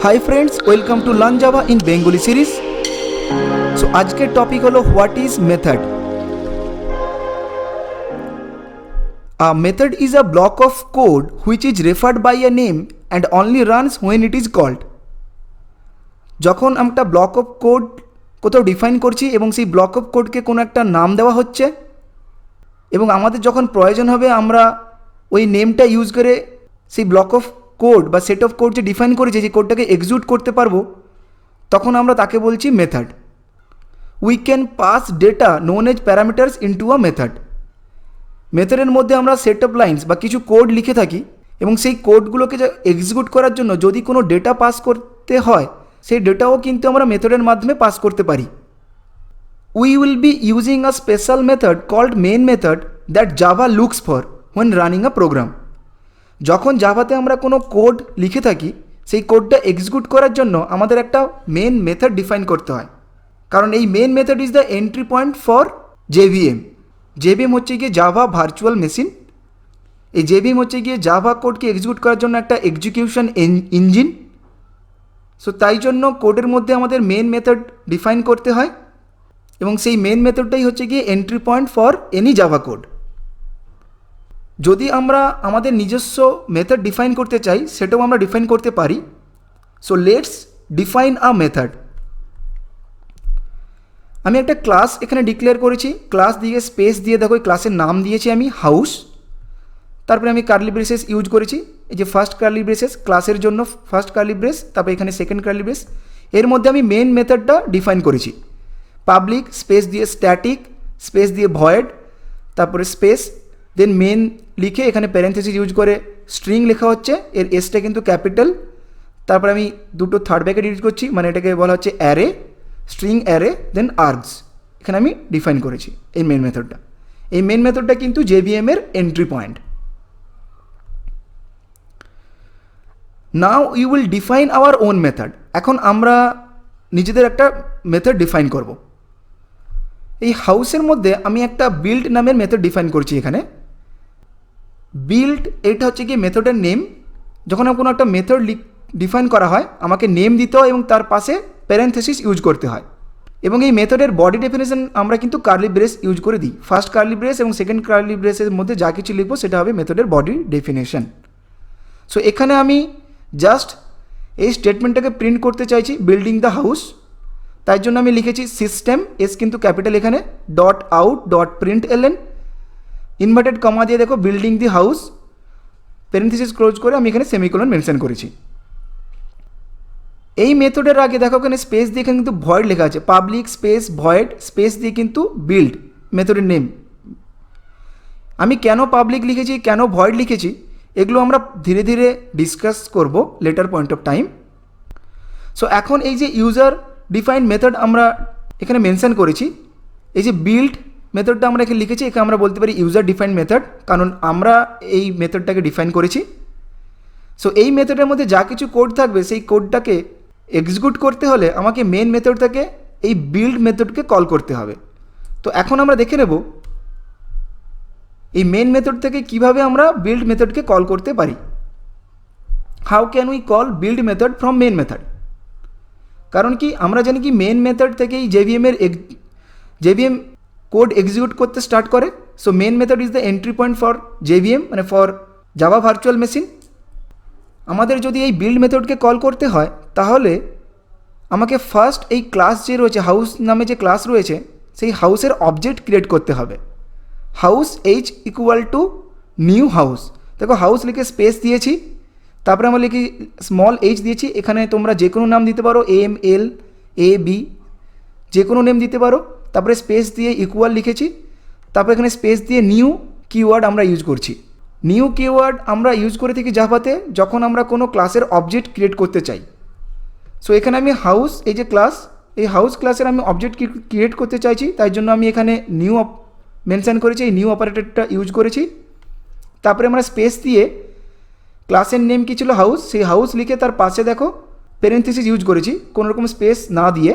High friends, welcome to learn Java in Bengali series. So आज के topic hello what is method. A method is a block of code which is referred by a name and only runs when it is called। যখন আমরা block of code কোথাও define করছি এবং সেই block of কোডকে কোনো একটা নাম দেওয়া হচ্ছে এবং আমাদের যখন প্রয়োজন হবে আমরা ওই নেমটা ইউজ করে সেই ব্লক অফ কোড বা সেট অফ কোড যে ডিফাইন করেছি যে কোডটাকে এক্সিকিউট করতে পারবো, তখন আমরা তাকে বলছি method. We can pass data known as parameters into a method. মেথডের মধ্যে আমরা সেট অফ লাইন্স বা কিছু কোড লিখে থাকি এবং সেই কোডগুলোকে এক্সিকিউট করার জন্য যদি কোনো ডেটা পাস করতে হয় সেই ডেটাও কিন্তু আমরা মেথডের মাধ্যমে পাস করতে পারি। We will be using a special method called main method that Java looks for when running a program. যখন জাভাতে আমরা কোনো কোড লিখে থাকি সেই কোডটা এক্সিকিউট করার জন্য আমাদের একটা মেন মেথড ডিফাইন করতে হয়, কারণ এই main method is the entry point for JVM. JVM হচ্ছে গিয়ে জাভা ভার্চুয়াল মেশিন। এই জেভিএম হচ্ছে গিয়ে জাভা কোডকে এক্সিকিউট করার জন্য একটা এক্সিকিউশন ইঞ্জিন। সো তাই জন্য কোডের মধ্যে আমাদের মেন মেথড ডিফাইন করতে হয় এবং সেই মেন মেথডটাই হচ্ছে গিয়ে entry point for any Java code. যদি আমরা আমাদের নিজস্ব মেথড ডিফাইন করতে চাই সেটাও আমরা ডিফাইন করতে পারি। So let's define a method. আমি একটা ক্লাস এখানে ডিক্লেয়ার করেছি, ক্লাস দিয়ে স্পেস দিয়ে দেখো এই ক্লাসের নাম দিয়েছি আমি হাউস। তারপরে আমি কার্লি ব্রেসেস ইউজ করেছি, এই যে ফার্স্ট কার্লি ব্রেসেস ক্লাসের জন্য ফার্স্ট কার্লি ব্রেস, তারপরে এখানে সেকেন্ড কার্লি ব্রেস। এর মধ্যে আমি মেন মেথডটা ডিফাইন করেছি, পাবলিক স্পেস দিয়ে স্ট্যাটিক স্পেস দিয়ে ভয়েড, তারপরে স্পেস দেন মেন লিখে এখানে প্যারেন্থেসিস ইউজ করে স্ট্রিং লেখা হচ্ছে, এর এসটা কিন্তু ক্যাপিটাল। তারপরে আমি দুটো থার্ড ব্র্যাকেট ইউজ করছি, মানে এটাকে বলা হচ্ছে অ্যারে, স্ট্রিং অ্যারে দেন আর্গস। এখানে আমি ডিফাইন করেছি এই মেন মেথডটা। এই মেন মেথডটা কিন্তু জেভিএম এর entry point. Now you will define our own method. এখন আমরা নিজেদের একটা মেথড ডিফাইন করব। এই হাউসের মধ্যে আমি একটা বিল্ড নামের মেথড ডিফাইন করছি। এখানে বিল্ড এটা হচ্ছে কি মেথডের নেম। যখন কোনো একটা মেথড ডিফাইন করা হয় আমাকে নেম দিতে হয় এবং তার পাশে প্যারেন্থেসিস ইউজ করতে হয়। এবং এই মেথডের বডি ডেফিনেশন আমরা কিন্তু কার্লি ব্রেস ইউজ করে দিই। ফার্স্ট কার্লি ব্রেস এবং সেকেন্ড কার্লি ব্রেসের মধ্যে যা কিছু লিখবো সেটা হবে মেথডের বডি ডেফিনেশন। সো এখানে আমি জাস্ট এই স্টেটমেন্টটাকে প্রিন্ট করতে চাইছি, বিল্ডিং দ্য হাউস। তাই জন্য আমি লিখেছি সিস্টেম, এস কিন্তু ক্যাপিটাল এখানে, dot out dot print L N inverted comma দিয়ে দেখো building the house, parenthesis close করে আমি এখানে সেমিকোলন মেনশন করেছি। এই মেথডের আগে দেখো এখানে স্পেস দিয়ে এখানে কিন্তু ভয়েড লেখা আছে, পাবলিক স্পেস ভয়েড স্পেস দিয়ে কিন্তু বিল্ড মেথডের নেম। আমি কেন পাবলিক লিখেছি কেন ভয়েড লিখেছি এগুলো আমরা ধীরে ধীরে ডিসকাস করব letter point of time. So এখন এই যে ইউজার ডিফাইন মেথড আমরা এখানে মেনশন করেছি, এই যে বিল্ড মেথডটা আমরা এখানে লিখেছি, এখানে আমরা বলতে পারি ইউজার ডিফাইন মেথড, কারণ আমরা এই মেথডটাকে ডিফাইন করেছি। সো এই মেথডের মধ্যে যা কিছু কোড থাকবে সেই কোডটাকে এক্সিকিউট করতে হলে আমাকে মেন মেথড থেকে এই বিল্ড মেথডকে কল করতে হবে। তো এখন আমরা দেখে নেব এই মেন মেথড থেকে কিভাবে আমরা বিল্ড মেথডকে কল করতে পারি। How can we call build method from main method? কারণ কি আমরা জানি কি মেন মেথড থেকেই জেভিএম কোড এক্সিকিউট করতে স্টার্ট করে। So main method is the entry point for JVM, মানে ফর জাভা ভার্চুয়াল মেশিন। আমাদের যদি এই বিল্ড মেথডকে কল করতে হয় তাহলে আমাকে ফার্স্ট এই ক্লাস যে রয়েছে হাউস নামে যে ক্লাস রয়েছে সেই হাউসের অবজেক্ট ক্রিয়েট করতে হবে। House H equal to new house. দেখো হাউস লিখে স্পেস দিয়েছি, তারপরে আমরা লিখি স্মল এইচ দিয়েছি। এখানে তোমরা যে কোনো নাম দিতে পারো, এম এল এ বি যে কোনো নেম দিতে পারো। তারপরে স্পেস দিয়ে ইকুয়াল লিখেছি, তারপরে এখানে স্পেস দিয়ে নিউ কিওয়ার্ড আমরা ইউজ করছি। নিউ কিওয়ার্ড আমরা ইউজ করে থাকি জাভাতে যখন আমরা কোনো ক্লাসের অবজেক্ট ক্রিয়েট করতে চাই। সো এখানে আমি হাউস এই যে ক্লাস, এই হাউস ক্লাসের আমি অবজেক্ট ক্রিয়েট করতে চাইছি, তাই জন্য আমি এখানে নিউ মেনশন করেছি, এই নিউ অপারেটরটা ইউজ করেছি। তারপরে আমরা স্পেস দিয়ে ক্লাসের নেম কী ছিল হাউস, সেই হাউস লিখে তার পাশে দেখো প্যারেন্থেসিস ইউজ করেছি কোনো রকম স্পেস না দিয়ে।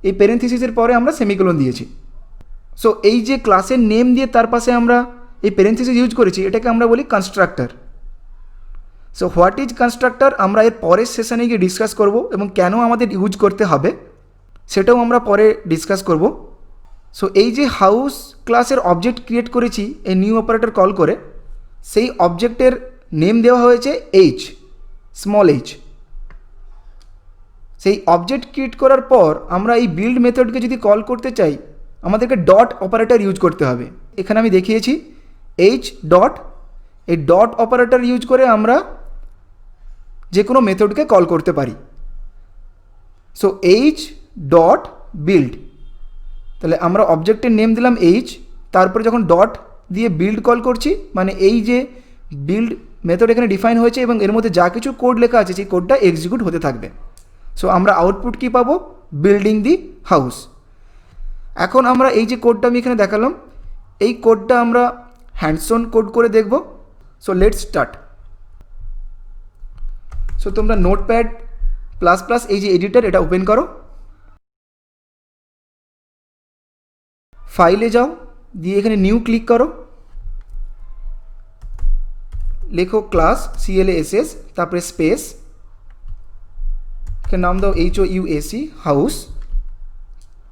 এই প্যারেন্থেসিসের পরে আমরা সেমিকোলন দিয়েছি। সো এই যে ক্লাসের নেম দিয়ে তার পাশে আমরা এই প্যারেন্থেসিস ইউজ করেছি এটাকে আমরা বলি constructor. So what is constructor আমরা এর পরের সেশনে গিয়ে ডিসকাস করব এবং কেন আমাদের ইউজ করতে হবে সেটাও আমরা পরে ডিসকাস করব। সো এই যে হাউস ক্লাসের অবজেক্ট ক্রিয়েট করেছি এই নিউ অপারেটর কল করে, সেই অবজেক্টের নেম দেওয়া হয়েছে এইচ, স্মল এইচ। সেই অবজেক্ট ক্রিয়েট করার পর আমরা এই বিল্ড মেথডকে যদি কল করতে চাই আমাদেরকে ডট অপারেটর ইউজ করতে হবে। এখানে আমি দেখিয়েছি এইচ ডট, এই ডট অপারেটর ইউজ করে আমরা যে কোনো মেথডকে কল করতে পারি। সো এইচ ডট বিল্ড, তাহলে আমরা অবজেক্টের নেম দিলাম এইচ, তারপরে যখন ডট দিয়ে বিল্ড কল করছি মানে এই যে বিল্ড মেথড এখানে ডিফাইন হয়েছে এবং এর মধ্যে যা কিছু কোড লেখা আছে সেই কোডটা এক্সিকিউট হতে থাকবে। সো আমরা আউটপুট কী পাবো, বিল্ডিং দি হাউস। এখন আমরা এই যে কোডটা আমি এখানে দেখালাম এই কোডটা আমরা হ্যান্ডস অন কোড করে দেখব। So let's start. সো তোমরা নোটপ্যাড প্লাস প্লাস এই যে এডিটর এটা ওপেন করো, ফাইলে যাও, দিয়ে এখানে নিউ ক্লিক করো, লেখো ক্লাস CLASS, তারপরে স্পেস, এখানে নাম দাও HOUSE হাউস,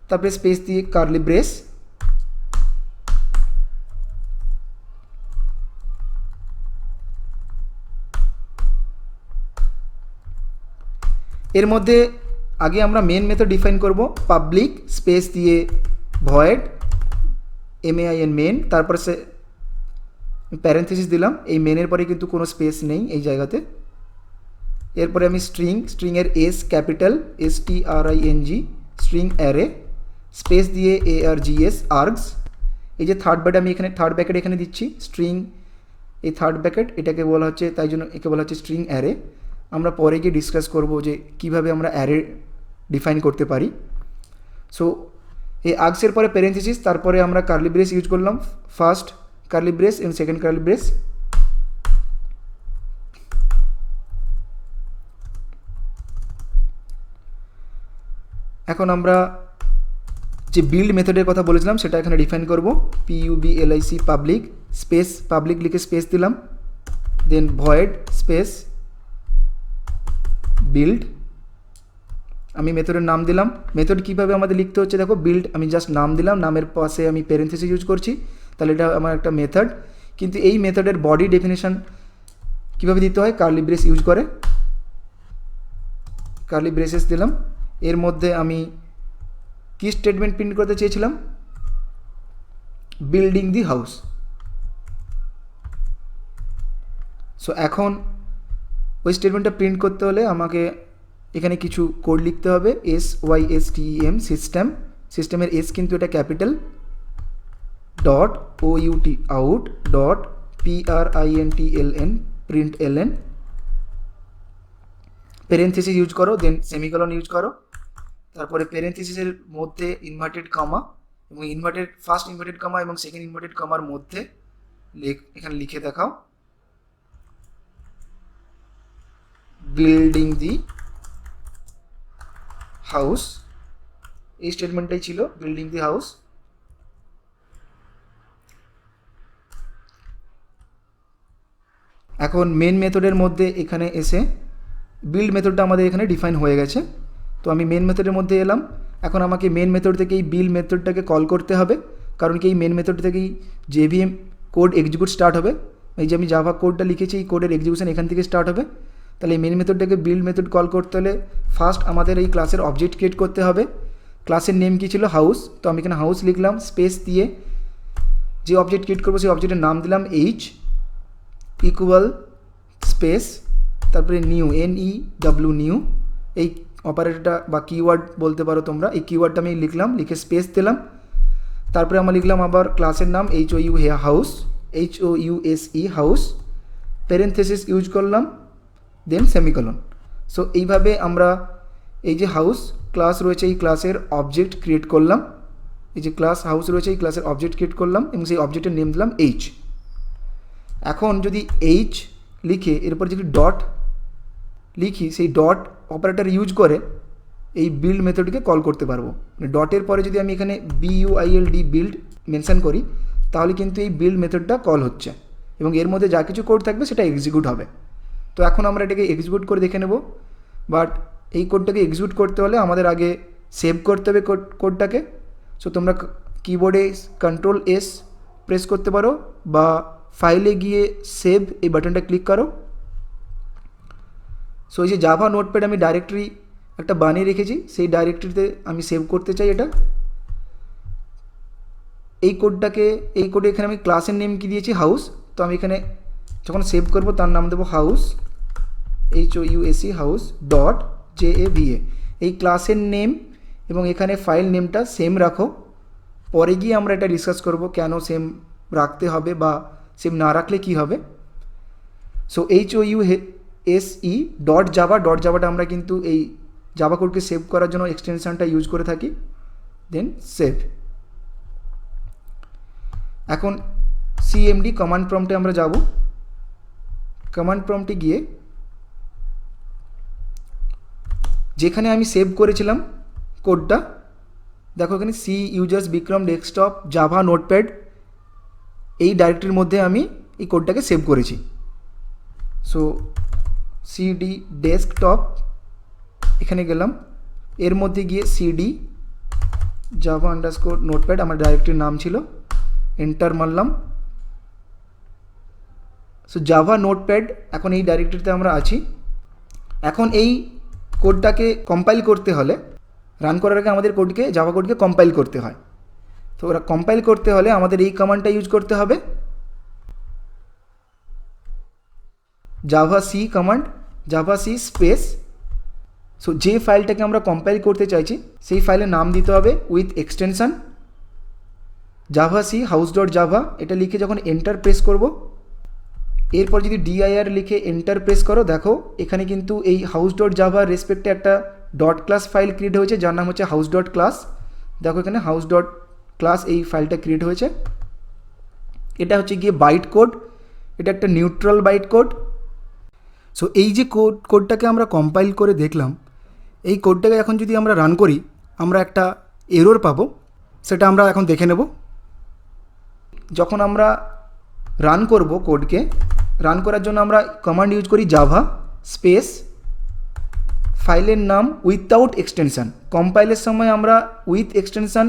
তারপরে স্পেস দিয়ে কার্লি ব্রেস, এর মধ্যে আগে আমরা মেন মেথড ডিফাইন করব, পাবলিক স্পেস দিয়ে ভয়েড MAIN মেন, তারপর সে প্যারেন্থেসিস দিলাম, এই মেনের পরে কিন্তু কোনো স্পেস নেই এই জায়গাতে। এরপরে আমি স্ট্রিংয়ের S capital STRING, string array, space দিয়ে ARGS আর্গস, এই যে থার্ড ব্যাকেট আমি এখানে থার্ড ব্যাকেট এখানে দিচ্ছি স্ট্রিং, এই থার্ড ব্যাকেট এটাকে বলা হচ্ছে, তাই জন্য একে বলা হচ্ছে স্ট্রিং অ্যারে। আমরা পরে গিয়ে ডিসকাস করব যে কিভাবে আমরা অ্যারে ডিফাইন করতে পারি। সো এই আর্গসের পরে প্যারেন্থেসিস, তারপরে আমরা কার্লি ব্রেস ইউজ করলাম, ফার্স্ট কার্লি ব্রেস এবং সেকেন্ড কার্লি ব্রেস। এখন আমরা যে বিল্ড মেথডের কথা বলেছিলাম সেটা এখানে ডিফাইন করব, PUBLIC পাবলিক স্পেস, পাবলিক লিখে স্পেস দিলাম, দেন ভয়েড স্পেস বিল্ড, আমি মেথডের নাম দিলাম। মেথড কীভাবে আমাদের লিখতে হচ্ছে দেখো, বিল্ড আমি জাস্ট নাম দিলাম, নামের পাশে আমি প্যারেন্থেসিস ইউজ করছি, তাহলে এটা আমার একটা মেথড। কিন্তু এই মেথডের বডি ডেফিনেশন কীভাবে দিতে হয়, কার্লি ব্রেস ইউজ করে, কার্লি ব্রেসেস দিলাম। এর মধ্যে আমি কি স্টেটমেন্ট প্রিন্ট করতে চেয়েছিলাম, বিল্ডিং দি হাউস। সো এখন ওই স্টেটমেন্টটা প্রিন্ট করতে হলে আমাকে এখানে কিছু কোড লিখতে হবে, SYSTEM সিস্টেম, সিস্টেমের এস কিন্তু এটা capital, dot OUT out dot PRINTLN print LN, parenthesis use করো, দেন সেমিকলন ইউজ করো, তারপরে প্যারেন্থেসিসের মধ্যে ইনভার্টেড কমা এবং ফার্স্ট ইনভার্টেড কমা এবং সেকেন্ড ইনভার্টেড কমার মধ্যে এখানে লিখে দেখাও বিল্ডিং দি হাউস। এই স্টেটমেন্টটাই ছিল বিল্ডিং দি হাউস। এখন মেন মেথডের মধ্যে এখানে এসে বিল্ড মেথডটা আমাদের এখানে ডিফাইন হয়ে গেছে। তো আমি মেন মেথডের মধ্যে এলাম, এখন আমাকে মেন মেথড থেকে এই বিল্ড মেথডটাকে কল করতে হবে, কারণ কি এই মেন মেথড থেকেই JVM কোড এক্সিকিউট স্টার্ট হবে। এই যে আমি জাভা কোডটা লিখেছি এই কোডের এক্সিকিউশন এখান থেকে স্টার্ট হবে। তাহলে এই মেন মেথডটাকে বিল্ড মেথড কল করতে হলে ফার্স্ট আমাদের এই ক্লাসের অবজেক্ট ক্রিয়েট করতে হবে। ক্লাসের নেম কী ছিল, হাউস, তো আমি এখানে হাউস লিখলাম, স্পেস দিয়ে যে অবজেক্ট ক্রিয়েট করবো সেই অবজেক্টের নাম দিলাম H ইকুয়াল স্পেস, তারপরে নিউ NEW নিউ, এই অপারেটরটা বা কিওয়ার্ড বলতে পারো তোমরা, এই কিওয়ার্ডটা আমি লিখলাম, লিখে স্পেস দিলাম, তারপরে আমরা লিখলাম আবার ক্লাসের নাম HOUSE হাউস, প্যারেন্থেসিস ইউজ করলাম, দেন সেমিকলন। সো এইভাবে আমরা এই যে হাউস ক্লাস রয়েছে এই ক্লাসের অবজেক্ট ক্রিয়েট করলাম, এই যে ক্লাস হাউস রয়েছে এই ক্লাসের অবজেক্ট ক্রিয়েট করলাম এবং সেই অবজেক্টের নেম দিলাম H। এখন যদি H লিখে এরপর যদি ডট লিখি, সেই ডট অপারেটর ইউজ করে এই বিল্ড মেথডকে কল করতে পারবো। মানে ডটের পরে যদি আমি এখানে BUILD বিল্ড মেনশন করি তাহলে কিন্তু এই বিল্ড মেথডটা কল হচ্ছে এবং এর মধ্যে যা কিছু কোড থাকবে সেটা এক্সিকিউট হবে। তো এখন আমরা এটাকে এক্সিকিউট করে দেখে নেব, বাট এই কোডটাকে এক্সিকিউট করতে হলে আমাদের আগে সেভ করতে হবে কোডটাকে। সো তোমরা কিবোর্ডে Ctrl+S প্রেস করতে পারো বা ফাইলে গিয়ে সেভ এই বাটনটা ক্লিক করো। সো এই যে জাভা নোটপ্যাড আমি ডাইরেক্টরি একটা বানিয়ে রেখেছি, সেই ডাইরেক্টরিতে আমি সেভ করতে চাই এটা। এই কোডে এখানে আমি ক্লাসের নেম কি দিয়েছি, হাউস। তো আমি এখানে যখন সেভ করব তার নাম দেবো house, HOUSE house dot JAVA। এই ক্লাসের নেম এবং এখানে ফাইল নেমটা সেম রাখো। পরে গিয়ে আমরা এটা ডিসকাস করব কেন সেম রাখতে হবে বা সেম না রাখলে কি হবে। সো HOUSE ডট জাভাটা আমরা কিন্তু এই জাভা কোডকে সেভ করার জন্য এক্সটেনশনটা ইউজ করে থাকি। দেন সেভ। এখন CMD কমান্ড প্রম্পটে আমরা যাব। কমান্ড প্রম্পটে গিয়ে যেখানে আমি সেভ করেছিলাম কোডটা, দেখো এখানে C users Vikram desktop Java notepad, এই ডাইরেক্টরির মধ্যে আমি এই কোডটাকে সেভ করেছি। সো CD ডেস্কটপ এখানে গেলাম, এর মধ্যে গিয়ে CD জাভা আন্ডারস্কোর নোটপ্যাড আমার ডাইরেক্টরির নাম ছিল, এন্টার মারলাম। সো জাভা নোটপ্যাড এখন এই ডাইরেক্টরিতে আমরা আছি। এখন এই কোডটাকে কম্পাইল করতে হলে, রান করার আগে আমাদের জাভা কোডকে কম্পাইল করতে হয়। তো ওরা কম্পাইল করতে হলে আমাদের এই কমান্ডটা ইউজ করতে হবে, Java C command, Java C space. So যে ফাইলটাকে আমরা কম্পাইল করতে চাইছি সেই ফাইলের নাম দিতে হবে with extension Java C house dot Java. এটা লিখে যখন এন্টার প্রেস করব, এরপর যদি dir লিখে এন্টার প্রেস করো, দেখো এখানে কিন্তু এই হাউস ডট জাভার রেসপেক্টে একটা ডট ক্লাস ফাইল ক্রিয়েট হয়েছে যার নাম হচ্ছে হাউস ডট ক্লাস। দেখো এখানে হাউস ডট ক্লাস এই ফাইলটা ক্রিয়েট হয়েছে। এটা হচ্ছে গিয়ে বাইট কোড, এটা একটা নিউট্রাল বাইট কোড। সো এই যে কোডটাকে আমরা কম্পাইল করে দেখলাম, এই কোডটাকে এখন যদি আমরা রান করি আমরা একটা এরর পাবো, সেটা আমরা এখন দেখে নেব। যখন আমরা রান করব কোডকে, রান করার জন্য আমরা কমান্ড ইউজ করি জাভা স্পেস ফাইলের নাম উইথাউট এক্সটেনশান। কম্পাইলের সময় আমরা উইথ এক্সটেনশান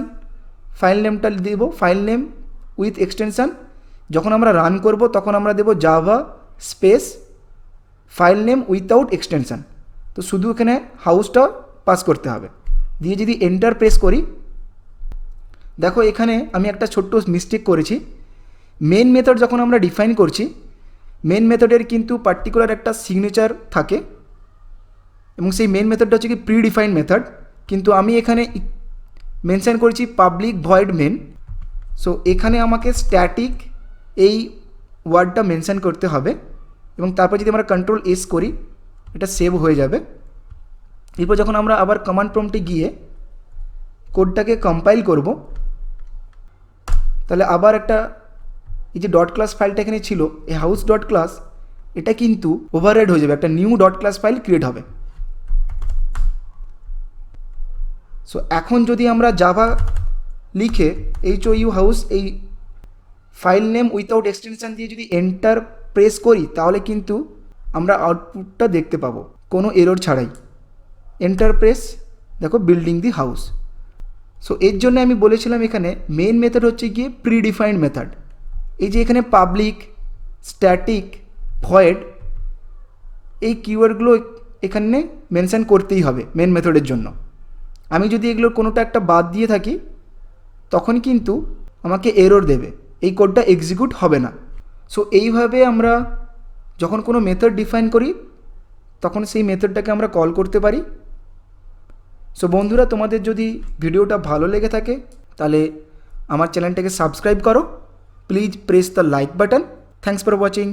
ফাইল নেমটা দেব, ফাইল নেম উইথ এক্সটেনশান। যখন আমরা রান করব তখন আমরা দেব Java space file name without extension. তো শুধু এখানে হাউসটা পাস করতে হবে, দিয়ে যদি এন্টার প্রেস করি, দেখো এখানে আমি একটা ছোট্ট মিস্টেক করেছি। মেন মেথড যখন আমরা ডিফাইন করছি, মেন মেথডের কিন্তু পার্টিকুলার একটা সিগনেচার থাকে এবং সেই মেন মেথডটা হচ্ছে কি প্রি ডিফাইন্ড মেথড, কিন্তু আমি এখানে মেনশন করেছি পাবলিক ভয়েড মেন। সো এখানে আমাকে স্ট্যাটিক এই ওয়ার্ডটা মেনশন করতে হবে এবং তারপর যদি আমরা Ctrl+S করি এটা সেভ হয়ে যাবে। এরপর যখন আমরা আবার কমান্ড প্রম্পটে গিয়ে কোডটাকে কম্পাইল করব, তাহলে আবার একটা এই যে ডট ক্লাস ফাইলটা এখানে ছিল এই হাউস ডট ক্লাস, এটা কিন্তু ওভাররাইড হয়ে যাবে, একটা new dot class file create হবে। সো এখন যদি আমরা জাভা লিখে HOU হাউস এই ফাইল নেম উইথাউট এক্সটেনশান দিয়ে যদি এন্টার প্রেস করি তাহলে কিন্তু আমরা আউটপুটটা দেখতে পাবো কোনো এরর ছাড়াই। এন্টার প্রেস, দেখো বিল্ডিং দি হাউস। সো এর জন্য আমি বলেছিলাম এখানে মেন মেথড হচ্ছে গিয়ে প্রি ডিফাইন্ড মেথড। এই যে এখানে পাবলিক, স্ট্যাটিক, ভয়েড এই কিওয়ার্ডগুলো এখানে মেনশন করতেই হবে মেন মেথডের জন্য। আমি যদি এগুলোর কোনোটা একটা বাদ দিয়ে থাকি তখন কিন্তু আমাকে এরর দেবে, এই কোডটা এক্সিকিউট হবে না। সো এইভাবে আমরা যখন কোনো মেথড ডিফাইন করি তখন সেই মেথডটাকে আমরা কল করতে পারি। সো বন্ধুরা, তোমাদের যদি ভিডিওটা ভালো লেগে থাকে তাহলে আমার চ্যানেলটাকে সাবস্ক্রাইব করো। Please press the like button. Thanks for watching.